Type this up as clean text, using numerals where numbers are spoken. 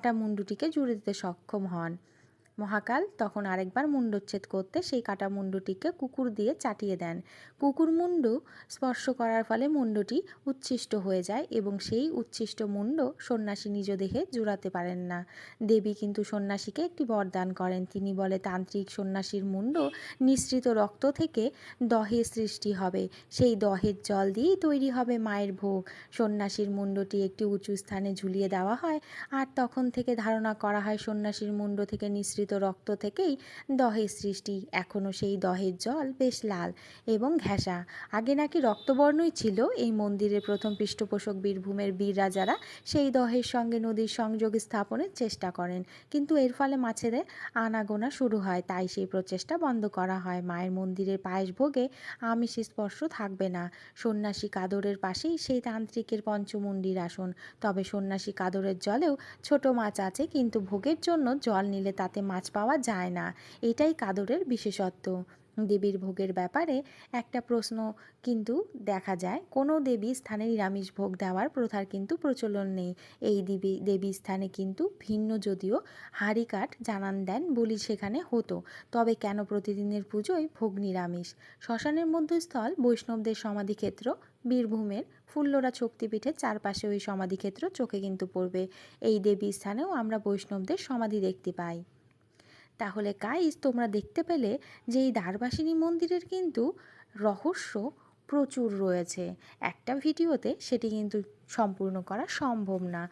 কাটা মুন্ডুটিকে জুড়ে দিতে সক্ষম হন। মহাকাল তখন আরেকবার মুণ্ডচ্ছেদ করতে সেই কাটা মুণ্ডটিকে কুকুর দিয়ে চাটিয়ে দেন। কুকুর মুণ্ড স্পর্শ করার ফলে মুণ্ডটি উচ্ছিষ্ট হয়ে যায় এবং সেই উচ্ছিষ্ট মুণ্ড সন্ন্যাসী নিজ দেহে জুড়াতে পারেন না। দেবী কিন্তু সন্ন্যাসীকে একটি বরদান করেন। তিনি বলে, তান্ত্রিক সন্ন্যাসীর মুণ্ড নিঃসৃত রক্ত থেকে দহের সৃষ্টি হবে, সেই দহের জল দিয়েই তৈরি হবে মায়ের ভোগ। সন্ন্যাসীর মুণ্ডটি একটি উঁচু স্থানে ঝুলিয়ে দেওয়া হয়, আর তখন থেকে ধারণা করা হয় সন্ন্যাসীর মুণ্ড থেকে নিঃসৃত রক্ত থেকেই দহের সৃষ্টি। এখনও সেই দহের জল বেশ লাল এবং ঘেঁষা। আগে নাকি রক্তবর্ণই ছিল। এই মন্দিরের প্রথম পৃষ্ঠপোষক বীরভূমের বীর রাজারা সেই দহের সঙ্গে নদীর সংযোগ স্থাপনের চেষ্টা করেন, কিন্তু এর ফলে মাছেদের আনাগোনা শুরু হয়, তাই সেই প্রচেষ্টা বন্ধ করা হয়। মায়ের মন্দিরের পায়েস ভোগে আমিষ স্পর্শ থাকবে না। সন্ন্যাসী কাদরের পাশেই সেই তান্ত্রিকের পঞ্চমুণ্ডির আসন। তবে সন্ন্যাসী কাদরের জলেও ছোট মাছ আছে, কিন্তু ভোগের জন্য জল নিলে তাতে মাছ পাওয়া যায় না। এটাই কাদরের বিশেষত্ব। দেবীর ভোগের ব্যাপারে একটা প্রশ্ন কিন্তু দেখা যায়, কোনো দেবী স্থানে নিরামিষ ভোগ দেওয়ার প্রথার কিন্তু প্রচলন নেই। এই দেবী স্থানে কিন্তু ভিন্ন, যদিও হাঁড়িকাঠ জানান দেন বলি সেখানে হতো। তবে কেন প্রতিদিনের পুজোয় ভোগ নিরামিষ? শ্মশানের মধ্যস্থল বৈষ্ণবদের সমাধিক্ষেত্র বীরভূমের ফুল্লরা শক্তিপীঠের চারপাশে ওই সমাধিক্ষেত্র চোখে কিন্তু পড়বে। এই দেবী স্থানেও আমরা বৈষ্ণবদের সমাধি দেখতে পাই। তাহলে গাইস, তোমরা দেখতে পেলে যে এই দ্বারবাসিনী মন্দিরের কিন্তু রহস্য প্রচুর রয়েছে। একটা ভিডিওতে সেটি কিন্তু সম্পূর্ণ করা সম্ভব না।